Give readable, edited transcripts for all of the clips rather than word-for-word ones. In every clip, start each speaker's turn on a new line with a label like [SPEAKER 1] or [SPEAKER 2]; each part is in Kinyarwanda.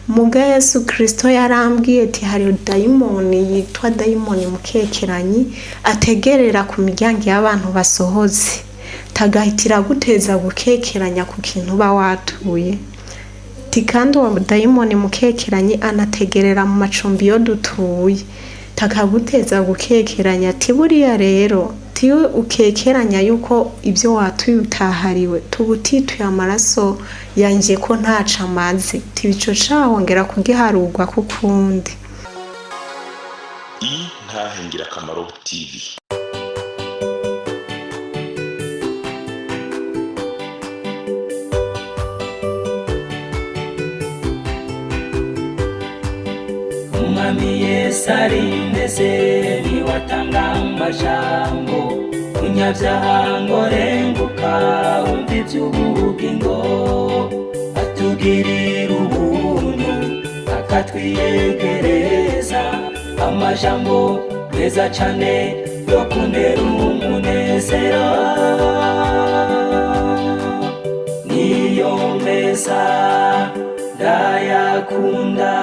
[SPEAKER 1] muga Yesu Kristo yarambwiye ati hari dayimoni yitwa dayimoni mukekeranyi ategerera ku miryango y'abantu basohoze tagahitira guteza gukekeranya ku kintu ba watuye tikandi uwo dayimoni mukekeranyi anategerera mu macumbi yo dutuye takaguteza gukekeranya ati buriya rero tiwe ukekeranya yuko ibyo watuye utahariwe tubutituye amaraso yanje ko ntaca amazi tibico cahongera kugiharugwa kukundi.
[SPEAKER 2] Ntahingira akamaro TV.
[SPEAKER 3] Umwami Yesu arindeze niwatanga amajambo unyabyaha ngo renguka umva iby'ubugingo atugirira ubuntu akatwiyegereza amajambo meza cyane yo kunera umunezero niyo meza ndayakunda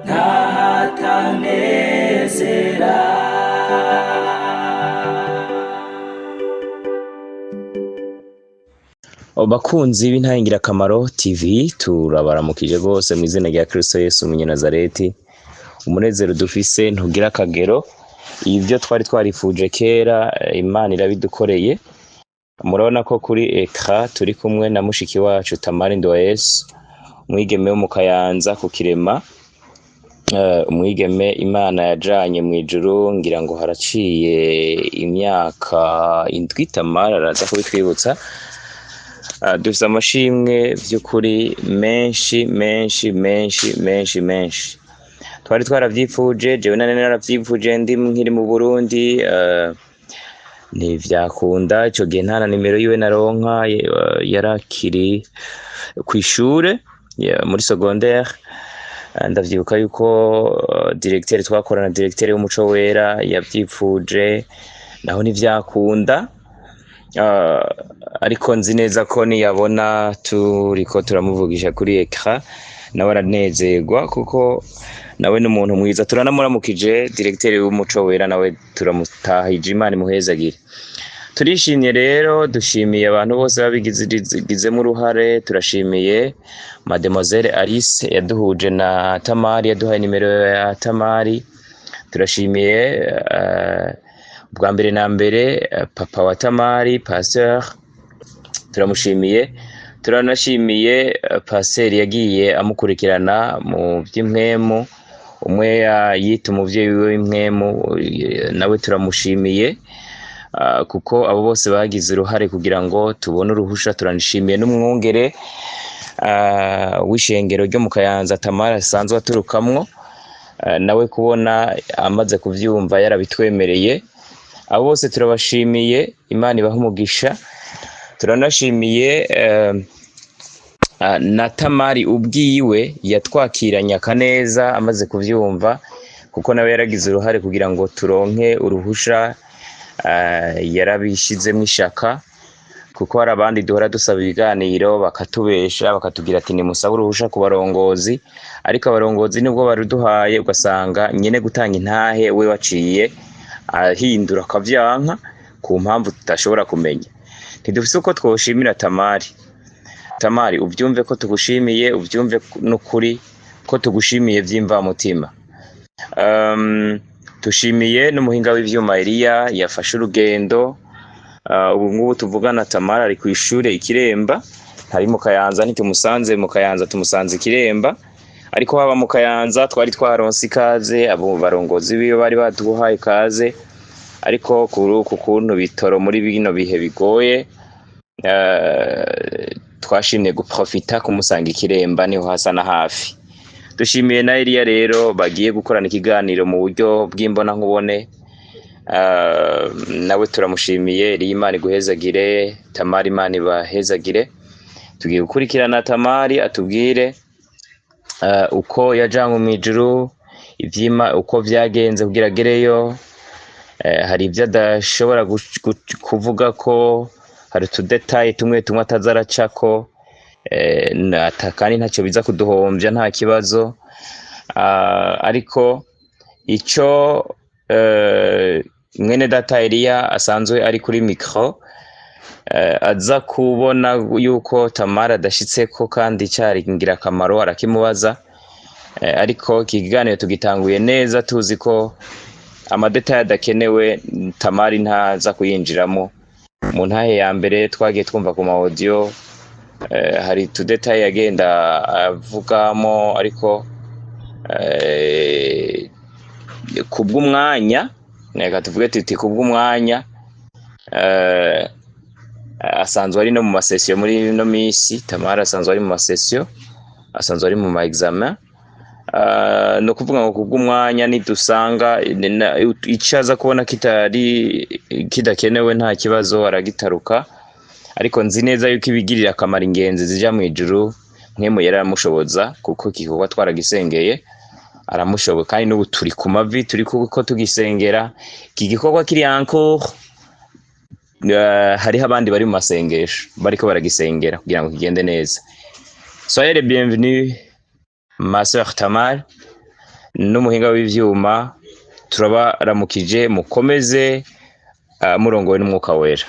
[SPEAKER 3] ntahatanezera.
[SPEAKER 4] Bakunzi b'Intahingira akamaro TV turabaramukije rwose mu izina rya Kristo Yesu Umunyenazareti. Umunezero dufise ntugira akagero, ibyo twari twarifuje kera Imana irabidukoreye. Murabona ko kuri ekra turi kumwe na mushiki wacu Tamari Ndoyesu, umwigeme wo mu Kayanza ku Kirema, umwigeme Imana yajanye mu ijuru, ngira ngo haraciye imyaka 7 Tamari araza kubitwibutsa. Dufite amashimwe by'ukuri menshi. Twari twaravyifuje, jewe nane naravyifuje ndi nkiri mu Burundi, ntivyakunda. Ico gihe nta nimero yiwe naronka, yarakiri kw'ishure muri secondaire. Ndavyibuka yuko directeur twakorana, directeur w'umuco wera yavyifuje, naho ntivyakunda. Ariko nzi neza ko niyabona turiko turamuvugisha kuri ekra nawe aranezerwa, kuko nawe n'umuntu mwiza. Turanamuramukije directeur w'umuco wera, nawe turamutahije, Imana imuhezagire. Turishimye rero, dushimiye abantu bose babigizemo uruhare. Turashimiye Mademoiselle Alice yaduhuje na Tamari, yaduhaye nimero ya Tamari. Turashimiye bwa mbere na mbere papa wa Tamari, Pasteur, turamushimiye. Turanashimiye Pasteur yagiye amukurikirana mu by'impwemu, umwe yita umuvyeyi w'impwemu, nawe turamushimiye, kuko abo bose bagize uruhare kugira ngo tubone uruhusha. Turanishimiye n'umwungere w'ishengero ryo mu Kayanza Tamari asanzwe aturukamwo, nawe kubona amaze kuvyumva yarabitwemereye. Abo bose turabashimiye, Imana ibahe umugisha. Turanashimiye na Tamari ubwiwe yatwakiranye akaneza amaze kuvyumva, kuko nawe yaragize uruhare kugira ngo turonke uruhusha. Yarabishizemo ishaka, kuko hari abandi duhora dusaba ibiganiro bakatubesha, bakatubwira ati nimusaba uruhusha ku barongozi, ariko abarongozi nibwo baruduhaye ugasanga nyene gutanga intahe we waciye ahindura akavyanka ku mpamvu tutashobora kumenya. Ntidufise uko twoshimira Tamari. Tamari, uvyumve ko tugushimiye, uvyumve n'ukuri ko tugushimiye vyimva mutima. Tushimiye n'umuhinga w'ivyuma Elia yafashe urugendo. Ubu ngubu tuvugana Tamari ari kw'ishure Ikiremba, hari mu Kayanza. Ntitumusanze mu Kayanza, tumusanze Ikiremba, ariko haba mu Kayanza twari twaronse ikaze. Abo barongozi biyo bari baduhaye ikaze, ariko ku kuntu bitoro muri bino bihe bigoye, twashimye guprofita kumusanga Ikiremba, niho hasa na hafi. Dushimiye na Elia rero bagiye gukorana ikiganiro mu buryo bw'imbona nkubone. Nawe turamushimiye. Imana iguhezagire, Tamari Imana ibahezagire. Tugiye gukurikirana Tamari atubwire uko yajanywe mu ijuru, ivyima uko vyagenze kugira agereyo. Hari ibyo adashobora kuvuga, ko hari tudetaye tumwe atazaracako. kandi ntacyo biza kuduhombya nta kibazo. Ariko icyo mwene data Elia asanzwe ari kuri micro aza kubona yuko Tamara adashitseko kandi cyari ingirakamaro arakimubaza, ariko ikiganiro tugitanguye neza tuzi ko amadetaye adakenewe Tamari ntaza kuyinjiramo. Mu ntahe ya mbere twagiye twumva ku ma audio hari tudetaye agenda avugamo, ariko kubw'umwanya neka tuvuge tuti kubw'umwanya asanzwe ari no mu masession muri no misi. Tamara asanzwe ari mu masession, asanzwe ari mu ma examen. No kuvuga ngo kubw'umwanya nidusanga icaza kubona kidakenewe nta kibazo aragitaruka, ariko nzi neza yuko ibigirira akamaro ingenzi zija mu ijuru nk'emu yaramushoboza, kuko igikorwa twaragisengeye aramushoboye, kandi n'ubu turi ku mavi turi kuko tugisengera iki gikorwa kiri encore. Hariho abandi bari mu masengesho bariko baragisengera kugira ngo kigende neza. Soyez les bienvenus ma sœur Tamar, n'umuhinga w'ivyuma turabaramukije, mukomeze murongowe n'umwuka wera.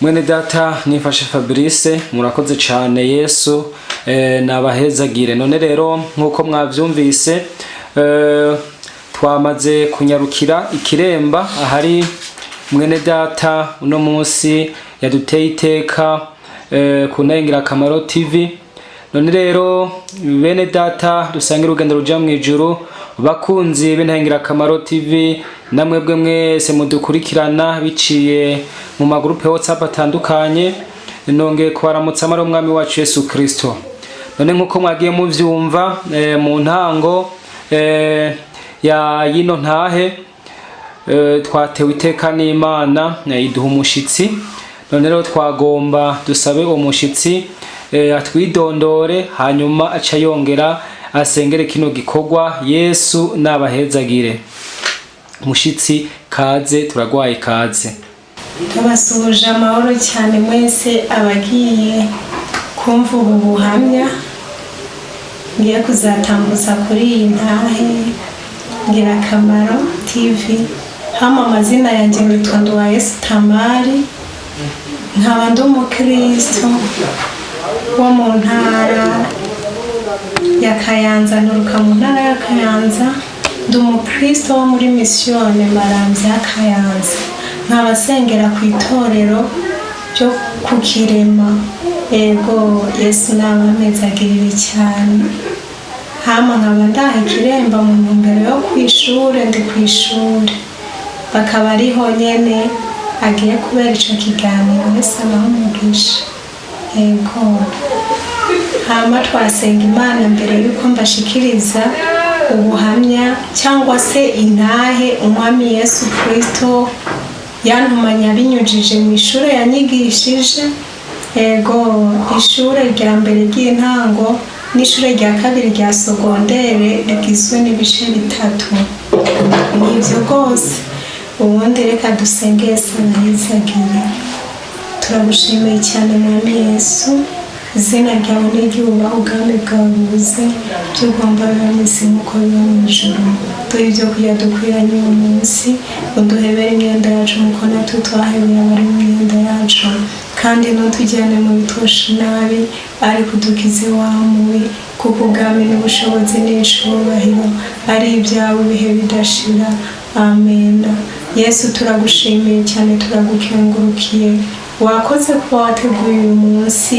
[SPEAKER 5] Mwene data nifashe Fabrice, murakoze cyane. Yesu nabahezagire. None rero nkuko mwavyumvise twamaze kunyarukira ikiremba ahari mwene data uno munsi yaduteye iteka ku Ingirakamaro TV. None rero bene data dusangira urugendo ruja mu ijuru, bakunzi b'Ingirakamaro TV, namwebwe mwese mudukurikirana biciye mu magrupe WhatsApp atandukanye, nongeye kubaramutsa amara umwami wacu Yesu Kristo. None nkuko mwagiye muvyumva mu ntango ya yino ntahe twatewe iteka n'Imana iduha umushitsi. None rero twagomba dusabe uwo mushitsi atwidondore, hanyuma aca yongera asengere kino gikorwa. Yesu nabahezagire. Mushitsi kaze, turagwaye kaze.
[SPEAKER 1] Abasuje amahoro cyane mwese abagiye kumva ubu buhamya ngiye kuzatambuza kuri iyi ntahe Ingirakamaro TV. Hama amazina yanjye nitwa Nduwayesu Tamari, nkaba ndi umukristo wo mu ntara ya Kayanza, nuruka mu ntara ya Kayanza. Ndi umukristo wo muri misiyone Maramvya Kayanza, nkabasengera ku itorero ryo ku Kirema. Ego Yesu nabamezagirire cyane. Hama nkaba ndaha ikiremba mu ntumbero yo kwishure, ndi kwishure, bakaba ariho nyene agiye kubera ico kiganiro. Yesu abamugisha. Ego hama twasenga Imana mbere yuko mbashikiriza ubuhamya cyangwa se intahe umwami Yesu Kristo yantumanye abinyujije mu ishure yanyigishije. Ego ishure rya mbere ry'intango n'ishure rya kabiri rya sogondere rigizwe n'ibice bitatu. Nivyo rwose. Ubundi reka dusenge Yesu nahezagire. Turagushimiye cyane mwami Yesu, izina ryawe n'iryubahwe, ubwami bwawe buze, ibyo ugomba biba mu isi nk'uko biba mu ijuru. Duhe ibyo kurya dukwiranye uyu munsi, uduhebere imyenda yacu nk'uko natwe twahebeye abari mu myenda yacu, kandi ntutujyane mu bitosha nabi, ariko udukize wa mubi, kuko ubwami n'ubushobozi n'icubahiro ari ibyawe ibihe bidashira. Amen. Yesu turagushimiye cyane, turagukengurukiye. Wakoze kuba wateguye uyu munsi.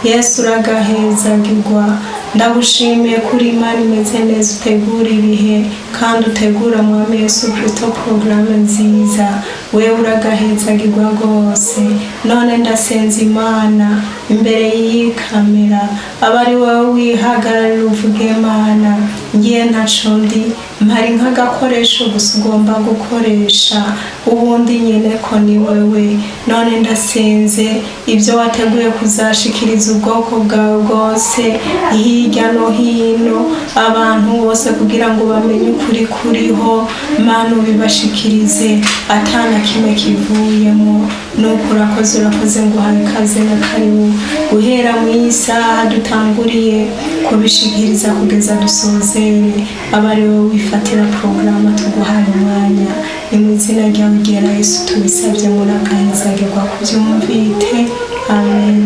[SPEAKER 1] Yesu uragahezagirwa. Ndagushimiye kuri Imana imeze neza, utegura ibihe kandi utegura mwami Yesu Kristo porogaramu nziza. Wewe uragahezagirwa rwose. None ndasenza Imana imbere y'iyi kamera, abari wowe wihagararira uvuge Imana ngiye ntaco ndi mpari nk'agakoresho gusa ugomba gukoresha ubundi nyine ko ni wewe none ndasenze ibyo wateguye kuzashikiriza ubwoko bwawe bwose hirya no hino abantu bose kugira ngo bamenye ukuri kuriho Mana ubibashikirize atana kimwe kivuyemo nuko urakoze ngo uhaye ikaze na karibu guhera mu isaha dutanguriye kubishikiriza kugeza dusozere abari wowe wifatira porogaramu tuguhaye umwanya ni mu izina ryawe ryera Yesu tubisabye muri akahezagirwa kubyumvite amen.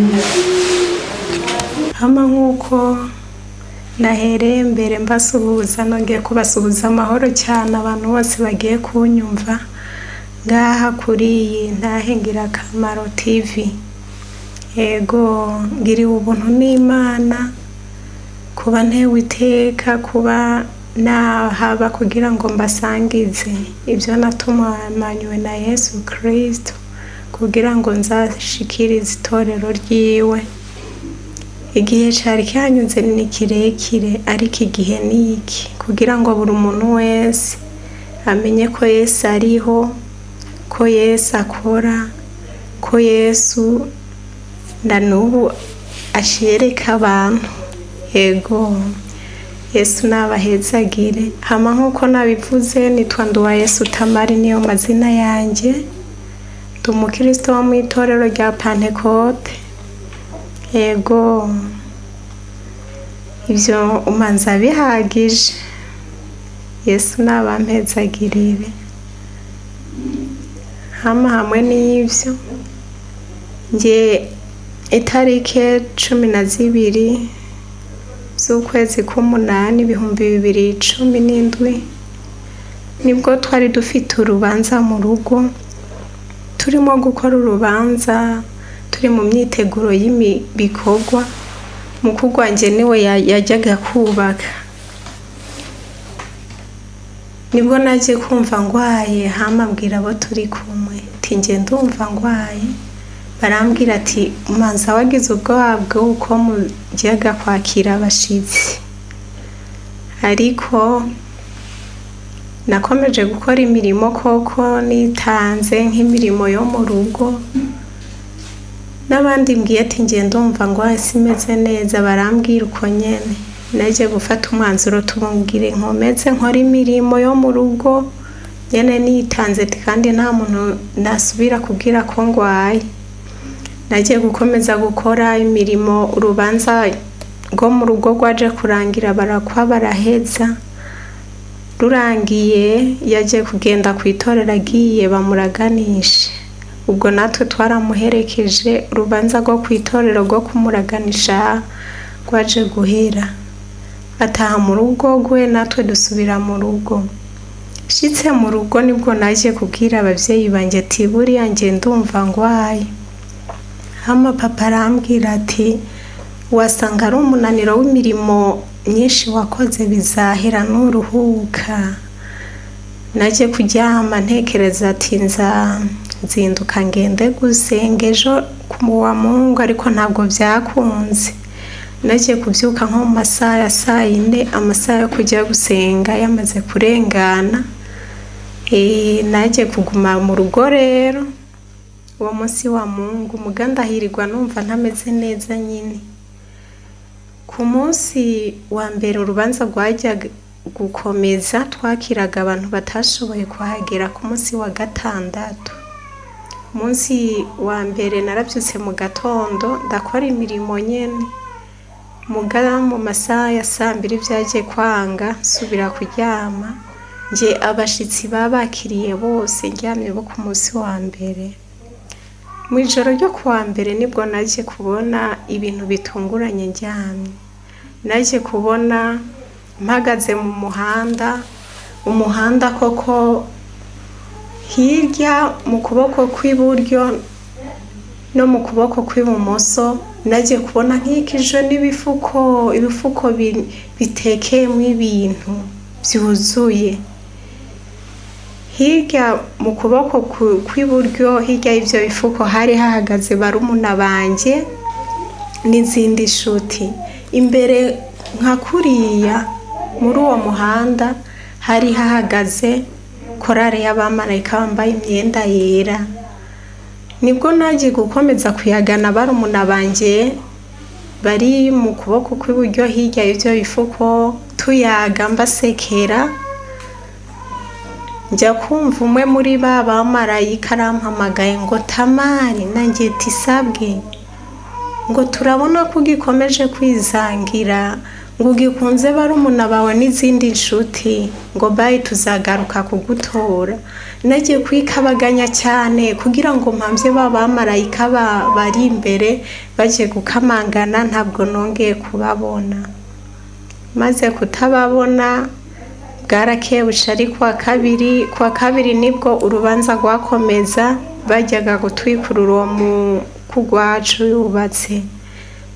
[SPEAKER 1] Hama nk'uko nahereye mbere mbasuhuza nongeye kubasuhuza amahoro cyane abantu bose bagiye kunyumva ngaha kuri iyi Ntahengirakamaro TV. Ego ngiriwe ubuntu n'Imana kuba ntewe iteka kuba nahaba kugira ngo mbasangize ibyo natumanywe na Yesu Kristo kugira ngo nzashikirize itorero ryiwe. Igihe cyari cyanyuze ni kirekire ariko igihe ni iki kugira ngo buri muntu wese amenye ko Yesu ariho, ko Yesu akora, ko Yesu ndanubu ashereka abantu. Ego Yesu nabahezagire. Hama nk'uko nabivuze nitwa Nduwayesu Tamari niyo mazina yanjye. Ndi umukristo wo mu itorero rya Pentecote. Ego ibyo umanza bihagije. Yesu nabampezagirire. Hama hamwe n'ibyo nge itarike 12 z'ukwezi k'umunani 2017 nibwo twari dufite urubanza mu rugo, turimo gukora urubanza turi mu myiteguro y'ibikorwa. Mukuru wanjye niwe yajyaga kubaka, nibwo naje kumva ngwaye. Hama mbwira abo turi kumwe ati nge ndumva ngwaye, barambwira ati umanza wagize ubwoba bw'uko mujyaga kwakira abashitsi. Ariko nakomeje gukora imirimo koko nitanze nk'imirimo yo mu rugo. N'abandi mbwiye ati nge ndumva ngwaye simeze neza, barambwira uko nyene. Naje gufata umwanzuro tubungire nkomeze nkora imirimo yo mu rugo nyene nitanze kandi nta muntu nasubira kubwira ko ngwaye. Nagiye gukomeza gukora imirimo. Urubanza rwo mu rugo rwaje kurangira barakwa baraheza. Rurangiye yaje kugenda ku itorero agiye bamuraganisha. Ubwo natwe twaramuherekeje. Urubanza rwo ku itorero rwo kumuraganisha rwaje guhera. Ataha mu rugo rwe natwe dusubira mu rugo. Shitse mu rugo nibwo naje kubwira abavyeyi banje ati buriya nge ndumva ngwaye. Hama papa arambwira ati wasanga ari umunaniro w'imirimo myinshi wakoze bizahera n'uruhuka. Naje kuryama ntekereza ati nzinduka ngende gusenga ejo ku wa Mungu, ariko ntabwo byakunze. Naje kubyuka nko mu masaha ya 4, amasaha yo kujya gusenga yamaze kurengana. Naje kuguma mu rugo rero. Uwo munsi wa Mungu mugandahirirwa numva ntameze neza nyine. Ku munsi wa mbere urubanza rwajya gukomeza, twakiraga abantu batashoboye kuhagera ku munsi wa gatandatu. Munsi wa mbere narabyutse mu gatondo ndakora imirimo nyene. Mu masaha ya 2 byaje kwanga subira kuryama. Nje abashitsi babakiriye bose ndyamye bo ku munsi wa mbere. Mu ijoro ryo kuwa mbere nibwo naje kubona ibintu bitunguranye ndyamye. Naje kubona mpagaze mu umuhanda koko hirya mu kuboko kw'iburyo no mu kuboko kw'ibumoso. Naje kubona nk'ikije ibifuko bitekeyemo ibintu byuzuye. Hirya mu kuboko kw'iburyo hirya y'ivyo bifuko hari hahagaze barumuna banje n'izindi shuti. Imbere nka kuriya muri uwo muhanda hari hahagaze korari y'abamarayika bambaye imyenda yera. Nibwo nagiye gukomeza kuyagana barumuna banje bari mu kuboko kw'iburyo hirya y'ibyo bifuko tuyaga mbasekera. Njya kumva umwe muri ba bamarayika arampamagaye ngo Tamari, nanjye tisabwe ngo turabona ko ugikomeje kwizangira, ngo ugikunze barumuna bawe n'izindi nshuti, ngo bayi tuzagaruka kugutora. Nagiye kwikabaganya cyane kugira ngo mpamvye ba bamarayika bari imbere baje gukamangana, ntabwo nongeye kubabona. Maze kutababona bwarakebusha ari kwa kabiri nibwo urubanza rwakomeza, bajyaga gutwikurura uwo mukugwacu yubatse.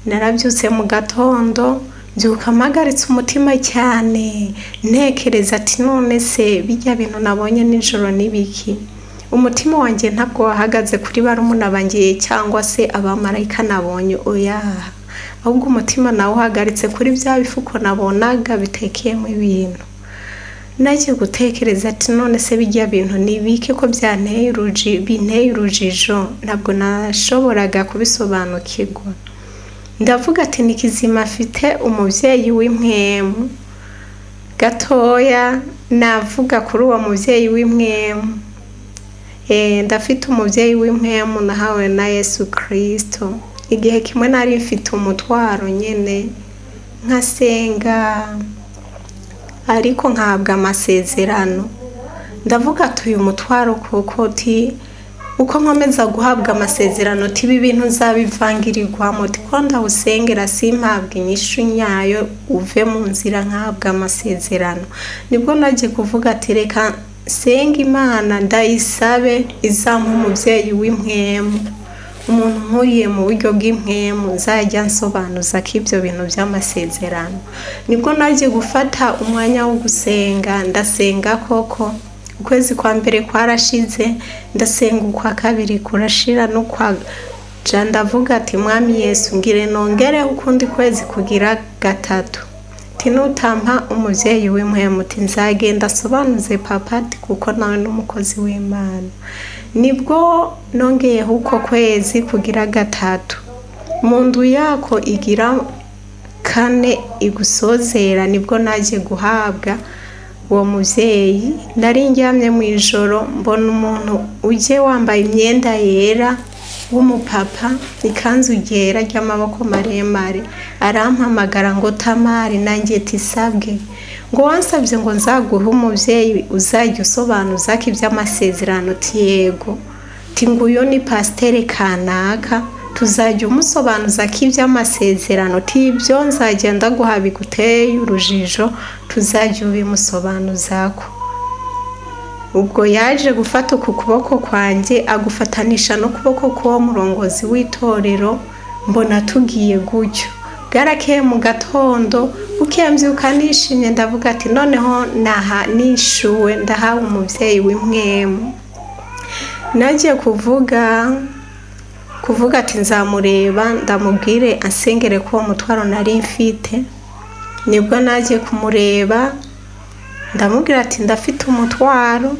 [SPEAKER 1] Narabyutse mu gatondo byuka mpagaritse umutima cyane, ntekereza ati none se bijya bintu nabonye nijoro nibiki. Umutima wanjye ntabwo wahagaze kuri barumuna banjye cyangwa se abamarayika nabonye, oya, ahubwo umutima nawe uhagaritse kuri bya bifuko nabonaga bitekeyemo ibintu. Nagiye gutekereza ati none se bijya bintu nibiki ko binteye urujijo, ntabwo nashoboraga kubisobanukirwa. Ndavuga ati nikizima afite umuvyeyi w'impwemu. Gatoya navuga kuri uwo muvyeyi w'impwemu. Ndafite umuvyeyi w'impwemu nahawe na Yesu Kristo. Igihe kimwe nari mfite umutwaro nyene nkasenga, ariko nkahabwa amasezerano. Ndavuga ati uyu mutwaro kuko uko nkomeza guhabwa amasezerano tibi bintu nzabivangirirwamo, ko ndawusengera simpabwa inyishu nyayo uve mu nzira nkahabwa amasezerano. Nibwo nagiye kuvuga ati reka senga Imana ndayisabe izampa umuvyeyi w'impwemu, umuntu nkuriye mu buryo bw'impwemu nzajya nsobanuza ko ibyo bintu by'amasezerano. Nibwo nagiye gufata umwanya wo gusenga, ndasenga koko. Ukwezi kwa mbere kwarashize, ndasenga ukwa kabiri kurashira, no kwa ndavuga ati Mwami Yesu ngire nongere ukundi kwezi kugira gatatu. Tinutampa umuvyeyi w'impwemu nzagenda sobanuze papa kuko nawe n'umukozi w'Imana. Nibwo nongeyeho uko kwezi kugira gatatu. Mundu yako igira kane igusozera, nibwo naje guhabwa uwo muvyeyi. Nari ndyamye mu ijoro mbona umuntu uje wambaye imyenda yera w'umupapa, ikanzu yera ry'amaboko maremare, arampamagara ngo Tamari, nanjye tisabwe ngo wansabye ngo nzaguhe umuvyeyi uzajya usobanuza ko iby'amasezerano. Yego, nguyo ni pasiteri kanaka, tuzajya umusobanuza ko iby'amasezerano, ibyo nzagenda guha biguteye urujijo tuzajya ubimusobanuzako. Ubwo yaje gufata uku kuboko kwanjye agufatanisha no kuboko k'uwo murongozi w'itorero, mbona tugiye gutyo. Bwarakeye mu gatondo, ukembyuka nishimye, ndavuga ati noneho nishuwe ndahawe umuvyeyi w'impwemu. Nagiye kuvuga ati nzamureba ndamubwire ansengere ko uwo mutwaro nari mfite. Nibwo nagiye kumureba ndamubwira ati ndafite umutwaro,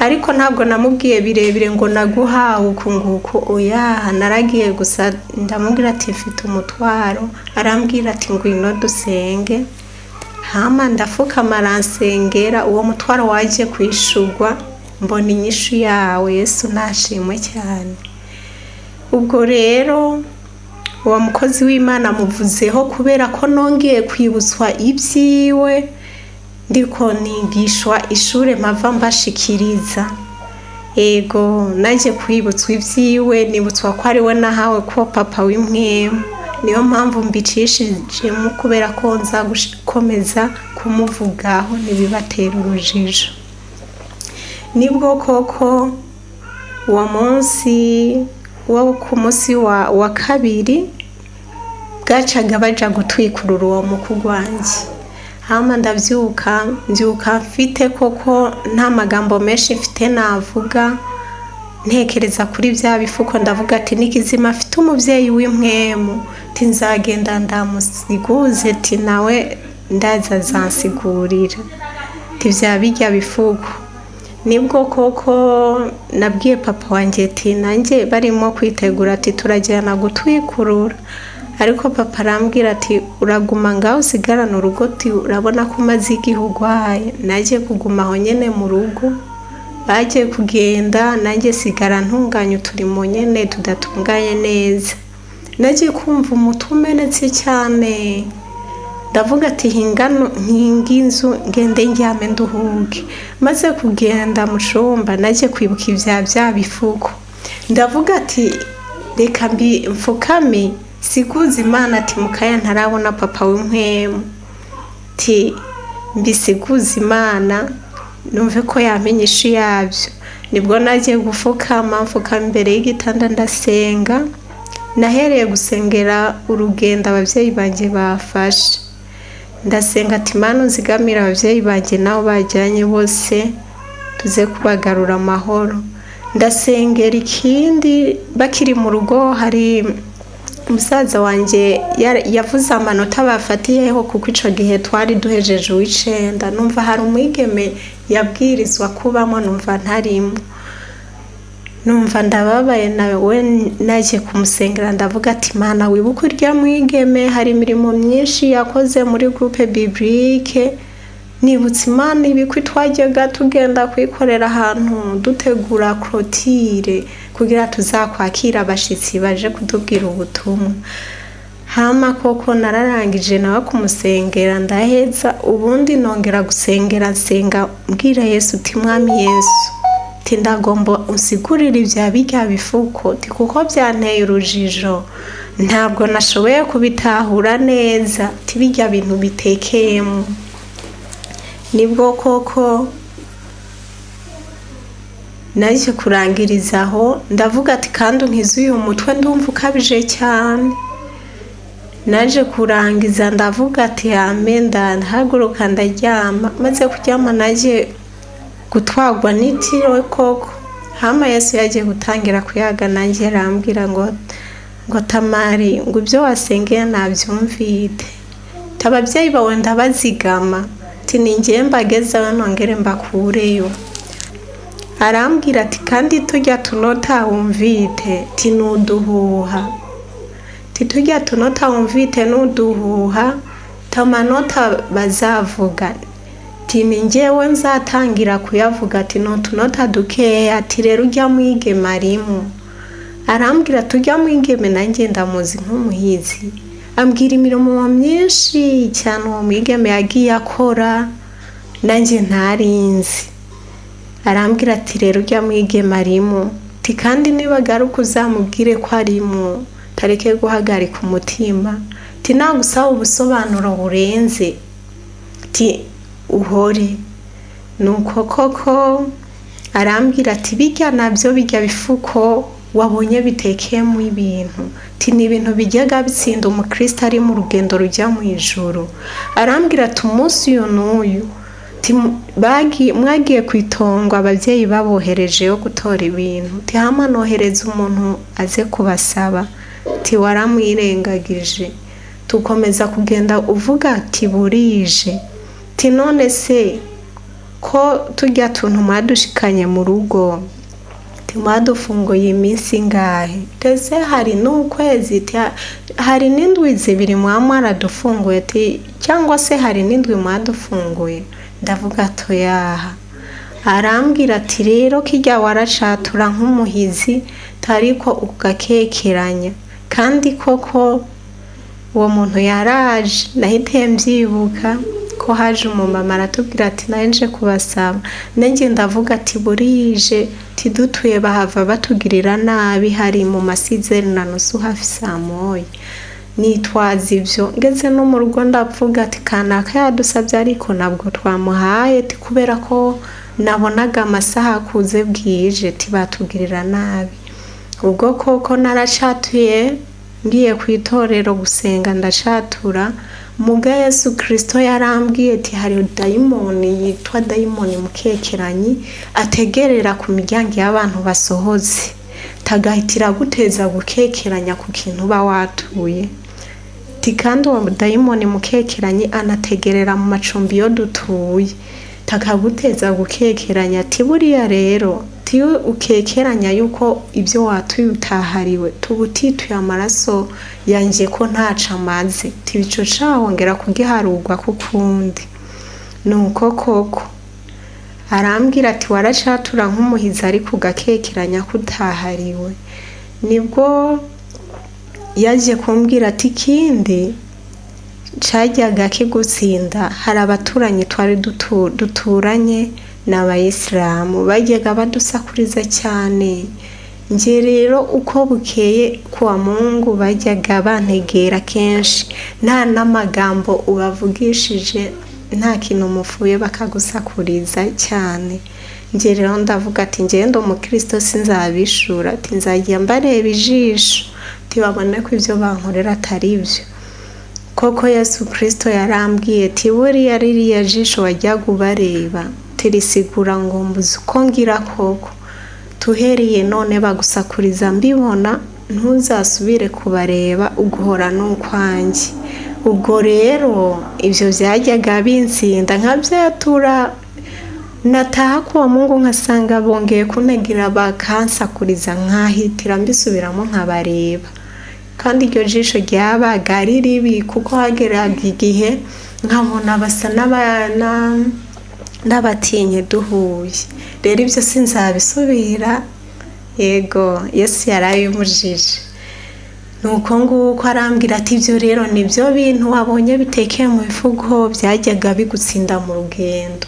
[SPEAKER 1] ariko ntabwo namubwiye birebire ngo naguhawe uku nguku, oya, naragiye gusa ndamubwira ati mfite umutwaro. Arambwira ati ngwino dusenge. Hama ndafukama aransengera, uwo mutwaro waje kwishurwa, mbona inyishu yawe. Yesu nashimwe cyane. Ubwo rero uwo mukozi w'Imana muvuzeho kubera ko nongeye kwibutswa ibyiwe, ndiko nigishwa ishure mpava mbashikiriza. Ego, naje kwibutswa ibyiwe, nibutswa ko ari we nahawe ko papa w'impwemu. Niyo mpamvu mbicishijemo kubera ko nza gukomeza kumuvugaho nibibatera urujijo. Nibwo koko uwo munsi ku munsi wa kabiri bwacaga baja gutwikurura uwo mukugwanjye. Hama ndabyuka mfite koko nta magambo menshi mfite navuga, ntekereza kuri bya bifuko. Ndavuga ati nikizima afite umuvyeyi w'impwemu, nzagenda ndamusiguze nawe ndaza zansigurira ati vya birya bifuko. Nibwo koko nabwiye papa wanje ati nanjye barimo kwitegura ati turajyana gutwikurura, ariko papa arambwira ati uraguma ngaho usigarana urugo, ati urabona ko umaze igihe urwaye. Naje kuguma aho nyene mu rugo, bagiye kugenda nanjye sigara ntunganya uturimo nyene tudatunganye neza. Naje kumva umutwe umenetse cyane, ndavuga ati hinga inzu ngende njyame nduhuke. Maze kugenda mu cumba naje kwibuka vya bifuko, ndavuga ati reka mfukame siguza Imana ati mukaya ntarabona papa w'impwemu, ati mbisiguza Imana numve ko yamenye ishi yabyo. Nibwo nagiye gufukama imbere y'igitanda ndasenga. Nahereye gusengera urugendo abavyeyi banje bafashe, ndasenga ati Mana nzigamira abavyeyi banje nabo bajyanye bose tuze kubagarura amahoro. Ndasengera ikindi bakiri mu rugo, hari umusaza wanje yavuze amanota bafatiyeho kuko ico gihe twari duhejeje w'icenda. Numva hari umwigeme yabwirizwa kubamo, numva ntarimo, numva ndababaye nawe naje kumusengera. Ndavuga ati Mana wibuka urya mwigeme, hari imirimo myinshi yakoze muri groupe biblique. Nibutse Imana ibikwi twajyaga tugenda kwikorera ahantu dutegura clôture kugira tuzakwakira abashitsi baje kutubwira ubutumwa. Hama koko nararangije nawe kumusengera ndaheza, ubundi nongera gusengera nsenga mbwira Yesu uti Mwami Yesu ati ndagomba unsigurire ivya birya bifuko, ati kuko byanteye urujijo ntabwo nashoboye kubitahura neza, ati birya bintu bitekeyemo. Nibwo koko naje kurangirizaho ndavuga ati kandi unkize uyu mutwe ndumva ukabije cyane. Naje kurangiza ndavuga ati amen, ndahaguruka ndaryama. Maze kuryama naje gutwagwa n'itiro koko. Hama Yesu yagiye gutangira kuyaga, nanjye arambwira ngo Tamari ngo ibyo wasengeye nabyumvite, abavyeyi bawe ndabazigama, ati ninjye mbagezaho nongere mbakureyo. Arambwira ati kandi tujya tunota wumvite ati nuduhuha, ati tujya tunota wumvite nuduhuha tamanota bazavuga, ati ninjyewe nzatangira kuyavuga, ati nutunota dukeya, ati rero ujya mwigeme arimo. Arambwira tujya mwigeme nanjye ndamuzi nk'umuhizi, ambwira imirimo myinshi cyane uwo mwigeme yagiye akora nanjye ntarinzi. Arambwira ati rero ujya mwigeme arimo, ati kandi nibagaruka uzamubwire ko arimo, tareke guhagarika umutima, ati nagusaba ubusobanuro burenze ati uhore. Nuko koko arambwira ati bijya nabyo bijya bifuko wabonye bitekeyemo ibintu, ati ni ibintu bijyaga bitsinda umukristo ari mu rugendo rujya mu ijuru. Arambwira ati umunsi uyu n'uyu mwagiye kwitongo abavyeyi babohereje yo gutora ibintu, ati hama nohereza umuntu aze kubasaba, ati waramwirengagije. Tukomeza kugenda uvuga ati burije, ati none se ko tujya tuntu mwadushikanye mu rugo, ati mwadufunguye iminsi ngahe, ndetse hari n'ukwezi, hari n'indwi zibiri mwaradufunguye, ati cyangwa se hari n'indwi mwadufunguye. Ndavuga toyaha. Arambwira ati rero kijya waracatura nk'umuhizi tariko ugakekeranya, kandi koko uwo muntu yaraje. Nahiteye mbyibuka ko haje umumama aratubwira ati naje kubasaba, nanjye ndavuga ati burije, ati dutuye bahava batugirira nabi, hari mu masizeri na nusu hafi saa moya. Nitwaza ibyo ngeze no mu rugo ndavuga ati kanaka yadusabye ariko nabwo twamuhaye, ati kubera ko nabonaga amasaha akuze bwije, ati batugirira nabi. Ubwo koko naracatuye ngiye ku itorero gusenga ndacatura. Muga Yesu Kristo yarambwiye ati hari dayimoni yitwa dayimoni mukekeranyi ategerera ku miryango y'abantu basohoze, tagahitira guteza gukekeranya ku kintu ba watuye. ti kandi uwo dayimoni mukekeranye anategerera mu macumbi yo dutuye takaguteza gukekeranya ati buriya rero ti ukekeranya yuko ibyo watuye utahariwe tubutituye amaraso yanje ko ntaca amaze ti bico cahongera kugiharugwa kukundi nuko koko arambwira ati waracatura nk'umuhizi ariko ugakekeranya kutahariwe nibwo yaje kumbwira ati kindi cajyaga kigutsinda hari abaturanyi twari duturanye n'abayisilamu bajyaga badusakuriza cyane nje rero uko bukeye kuwa Mungu bajyaga bantegera kenshi nta n'amagambo ubavugishije nta kintu mufuye bakagusakuriza cyane nje rero ndavuga ati ngendo umukristo sinzabishura ati nzagiye mbareba ijisho tibabone ko ibyo bankorera atari byo koko Yesu Kristo yarambwiye ati buriya ririya jisho wajyaga ubareba tirisigura ngo mbuze uko ngira koko tuhereye none bagusakuriza mbibona ntuzasubire kubareba uguhora n'ukwanjye ubwo rero ibyo byajyaga binsinda nkabyatura nataha kuwa Mungu nkasanga bongeye kunegera bakansakuriza nkahitira mbisubiramo nkabareba kandi iryo jisho ryabaga ari ribi kuko hageraga igihe nkabona basa n'abatinye duhuye rero ibyo sinzabisubira yego Yesu yarabimujije nuko nguko arambwira ati ibyo rero nibyo bintu wabonye bitekeye mu bivugo byajyaga bigutsinda mu rugendo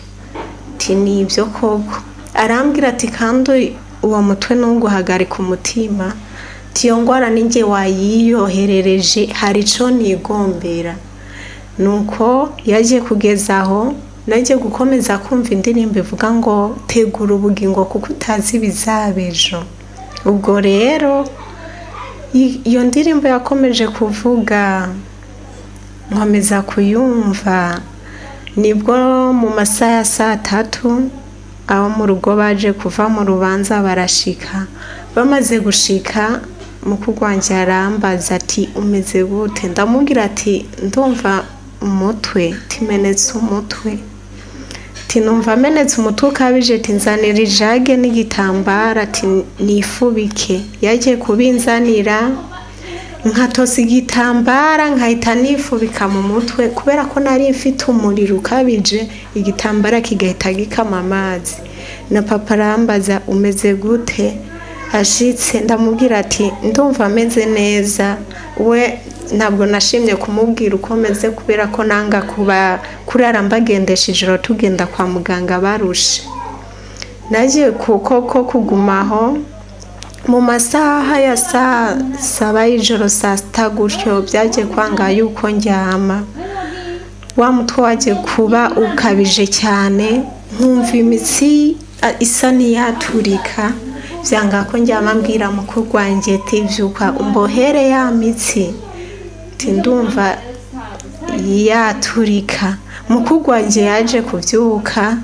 [SPEAKER 1] ati nibyo koko arambwira ati kandi uwo mutwe ntunguhagarika umutima tiyo ngwara ninjye wayiyoherereje hari ico nigombera nuko yaje kugezaho naje gukomeza kumva indirimbo ivuga ngo tegura ubugingo kuko utazi bizabejo ubwo rero iyo ndirimbo yakomeje kuvuga nkomeza kuyumva nibwo mu masaha ya 3 abo mu rugo baje kuva mu rubanza barashika bamaze gushika mukugwanje arambaza ati umeze gute ndamubwira ati ndumva umutwe timenetse umutwe tinumva menetse umutwe ukabije tinzanira ijage n'igitambara ati nifubike yaje kubinzanira nkatosa igitambara nkahita nifubika mu mutwe kubera ko nari mfite umuriro ukabije igitambara kigahita gikama amazi na papa arambaza umeze gute ashitse ndamubwira ati ndumva ameze neza we ntabwo nashimye kumubwira uko meze kubera ko nanga kuba kurara mbagendesha ijoro tugenda kwa muganga barushe naje kuko kugumaho mu masaha ya saa 7 y'ijoro saa 6 gutyo byaje kwanga yuko njyama wa mutwe waje kuba ukabije cyane nkumva imitsi isa niyaturika byanga ko njyama mbwira mukuru gwanjye tivyuka umbohere ya mitsi tindumva yaturika mukuru gwanjye yaje kuvyuka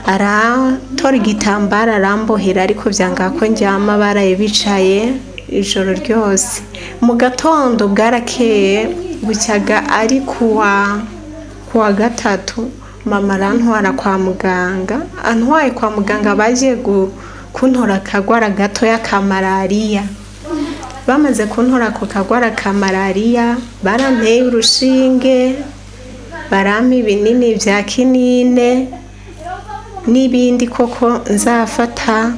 [SPEAKER 1] aratora igitambara arambohera ariko byanga ko njyama baraye bicaye ijoro ryose mu gatondo bwarakeye bucyaga ari kuwa gatatu mama arantwara kwa muganga antwaye kwa muganga baje kuntora akagwara gatoya ka malariya bamaze kuntora ako kagwara ka malariya barampeye urushinge barampa ibinini bya kinine n'ibindi koko nzafata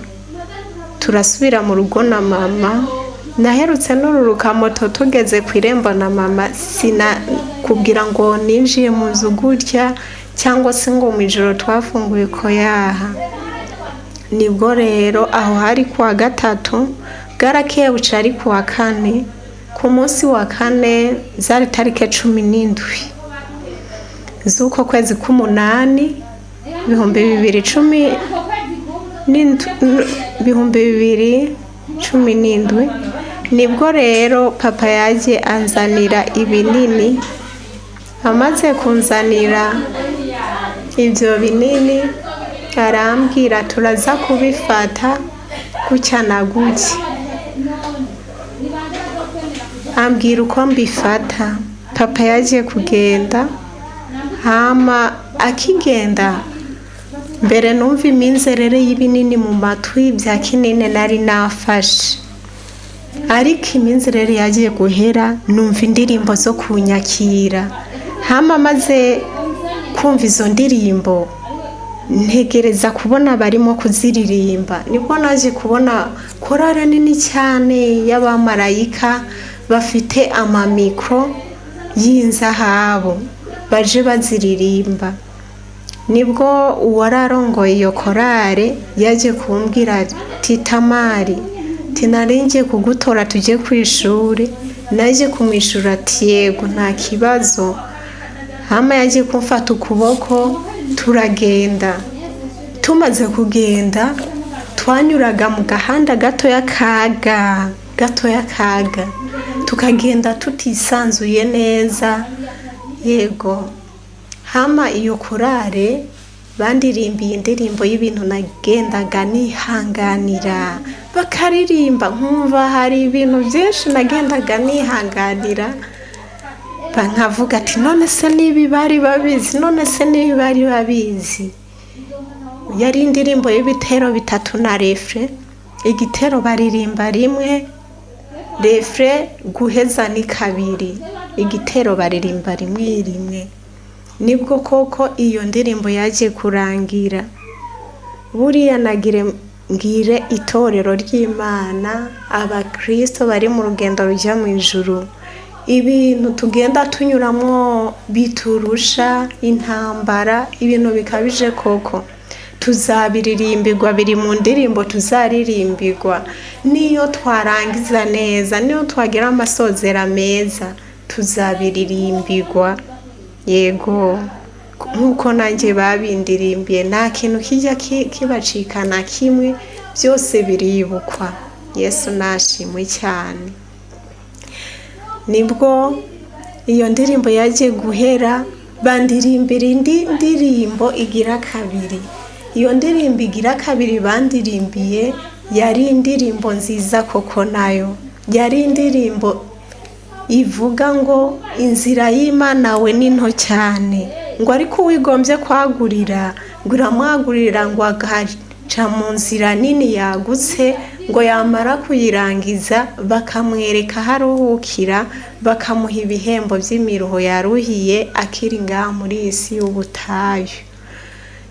[SPEAKER 1] turasubira mu rugo na mama naherutse n'ururuka moto tugeze ku irembo na mama sina kubwira ngo ninjiye mu nzu gutya cyangwa se ngo mu ijoro twafunguye ko yaha nibwo rero aho hari kuwa gatatu bwarakeye buca ari kuwa kane ku munsi wa kane zari tarike 17 z'uko kwezi k'umunani 2017 nibwo rero papa yaje anzanira ibinini amaze kunzanira ibyo binini arambwira turaza kubifata gutya na gutya ambwira uko mbifata. Papa yagiye kugenda, hama akigenda mbere numva iminzerere y'ibinini mu matwi bya kinini nari nafashe, ariko iminzerere yagiye guhera numva indirimbo zo kunyakira. Hama maze kumva izo ndirimbo ntegereza kubona barimo kuziririmba, nibwo naje kubona korale nini cyane y'abamarayika bafite amamikro y'inzahabu baje baziririmba. Nibwo uwararongoye iyo korale yaje kumbwira ati Tamari, tinaringiye kugutora tujye ku ishuri. Naje kumwishura ati yego nta kibazo. Hama yaje kumfata ukuboko turagenda. Tumaze kugenda twanyuraga mu gahanda gatoya kaga, tukagenda tutisanzuye neza. Yego, hama iyo korale bandirimbiye indirimbo y'ibintu nagendaga nihanganira, bakaririmba nkumva hari ibintu byinshi nagendaga nihanganira, bankavuga ati none se nibi bari babizi. Yari indirimbo y'ibitero bitatu na refre. Igitero baririmba rimwe, refre guheza ni kabiri, igitero baririmba rimwe. Nibwo koko iyo ndirimbo yaje kurangira. Buriya ngire itorero ry'Imana, abakristo bari mu rugendo rujya mu ijuru, ibintu tugenda tunyuramo biturusha intambara, ibintu bikabije koko, tuzabiririmbirwa, biri mu ndirimbo tuzaririmbirwa. Niyo twarangiza neza, niyo twagira amasozera meza, tuzabiririmbirwa. Yego, nkuko nanjye babindirimbiye, nta kintu kijya kibacikana kimwe, byose biribukwa. Yesu nashimwe cyane. Nibwo iyo ndirimbo yagiye guhera, bandirimbira indi ndirimbo igira kabiri. Iyo ndirimbo igira kabiri bandirimbiye yari indirimbo nziza koko, nayo yari indirimbo ivuga ngo inzira y'Imana we ni nto cyane, ngo ariko uwigombye kwagurira ngo iramwagurira, ngo agaca mu nzira nini yagutse, ngo yamara kuyirangiza bakamwereka aho aruhukira, bakamuha ibihembo by'imiruho yaruhiye akiri ngaha muri iyi si y'ubutayu.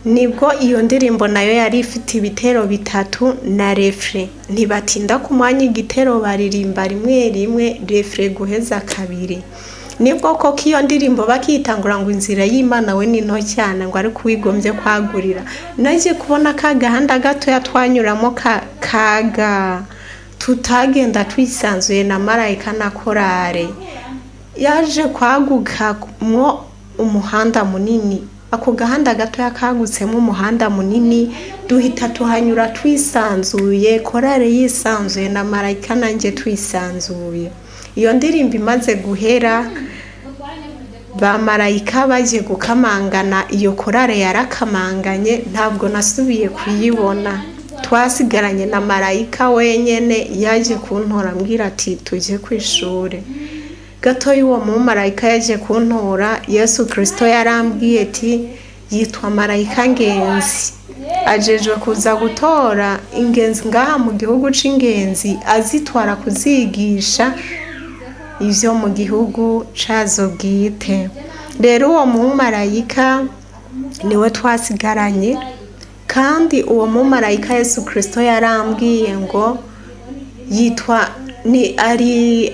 [SPEAKER 1] Nibwo iyo ndirimbo nayo yari ifite ibitero bitatu na refre. Ntibatinda ku mwanya igitero baririmba rimwe, refre guheza kabiri. Nibwo koko iyo ndirimbo bakitangura ngo inzira y'Imana we ni nto cyane, ngo ariko uwigombye kwagurira. Naje kubona ka gahanda gatoya twanyuramo kaga, tutagenda twisanzuye na marayika na korale. Yaje kwaguka mwo umuhanda munini, ako gahanda gatoya kagutsemo umuhanda munini, duhita tuhanyura twisanzuye, korale yisanzuye na marayika nanjye twisanzuye. Iyo ndirimbo imaze guhera, ba marayika baje gukamangana, iyo korale yarakamanganye, ntabwo nasubiye kuyibona. Twasigaranye na marayika wenyene, yaje kuntora ambwira ati tujye ku ishuri. Gato y'uwo mumarayika yaje kuntora, Yesu Kristo yarambwiye ati yitwa marayika Ngenzi, ajejwe kuza gutora ingenzi ngaha mu gihugu c'ingenzi, azitwara kuzigisha ivyo mu gihugu cazo bwite. Rero uwo mumarayika niwe twasigaranye, kandi uwo mumarayika Yesu Kristo yarambwiye ngo yitwa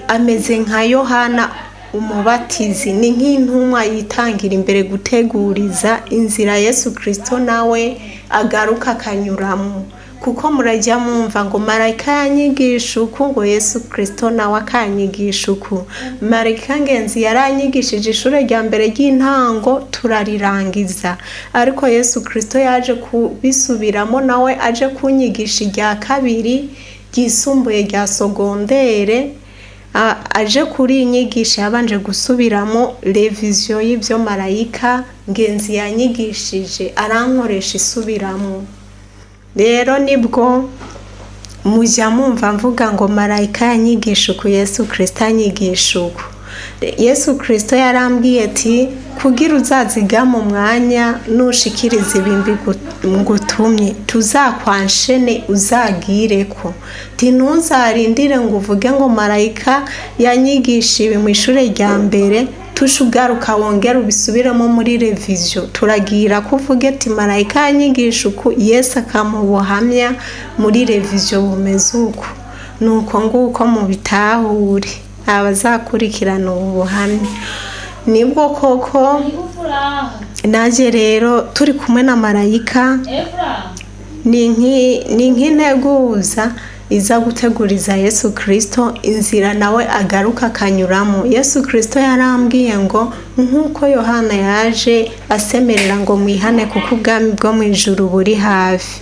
[SPEAKER 1] ameze nka Yohana umubatizi, ni nk'intumwa yitangira imbere guteguriza inzira Yesu Kristo nawe agaruka akanyuramo. Kuko murajya mwumva ngo marayika yanyigisha uku, ngo Yesu Kristo nawe akanyigisha uku. Marayika Ngenzi yaranyigishije ishuri rya mbere ry'intango turarirangiza, ariko Yesu Kristo yaje kubisubiramo nawe aje kunyigisha irya kabiri ryisumbuye rya sogondere. Aje kuri inyigisha yabanje gusubiramo revision y'ibyo marayika Ngenzi yanyigishije, arankoresha isubiramo. Rero nibwo mujya mumva mvuga ngo marayika yanyigisha uku, Yesu Kristo anyigisha uku. Yesu Kristo yarambwiye ati kugira uzaziga mu mwanya nushikiriza ibimbi ngutumye tuzakwanshene uzagireko. Ntuzarindire ngo uvuge ngo marayika yanyigisha ibi mu ishure rya mbere tushugaruka wongera ubisubiremo muri revision. Turagira kuvuga ati marayika yanyigisha uku, Yesu akamubuhamya muri revision bumeze uko. Nuko nguko mu bitahure abazakurikirana ubu buhamya. Nibwo koko naje rero turi kumwe na marayika ni nk'integuza iza guteguriza Yesu Kristo inzira nawe agaruka akanyuramo. Yesu Kristo yarambwiye ngo nkuko Yohana yaje asemerera ngo mwihane kuko ubwami bwo mu ijuru buri hafi,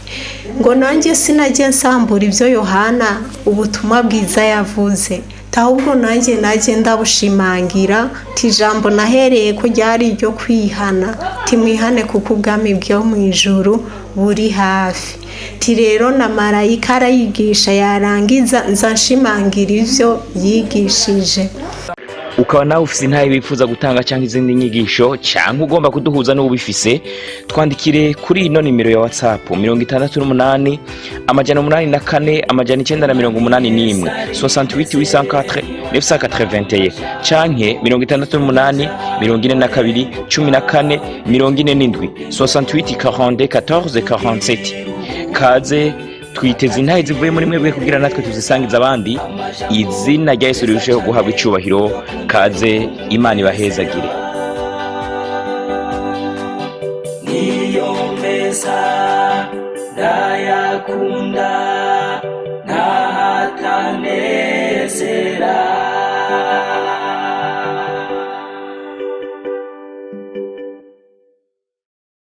[SPEAKER 1] ngo nanjye sinajye nsambura ibyo Yohana ubutumwa bwiza yavuze, ahubwo nanjye ndabushimangira. Ijambo nahereye ko ryari ryo kwihana, timwihane kuko ubwami bwo mu ijuru buri hafi. Rero na marayika arayigisha, yarangiza nzashimangira ivyo yigishije.
[SPEAKER 4] Ukaba nawe ufise intahe wifuza gutanga cyangwa izindi nyigisho cyangwa ugomba kuduhuza n'ubifise, twandikire kuri ino nimero ya WhatsApp 68 884 981 68 804 canke 68 42 14 47 68 42 14 47. Kaze twiteze intahe zivuye muri mwebwe kugira natwe tuzisangiza abandi. Izina rya Yesu rirusheho guhabwa icubahiro. Kaze, Imana ibahezagire.
[SPEAKER 3] Niyo meza ndayakunda.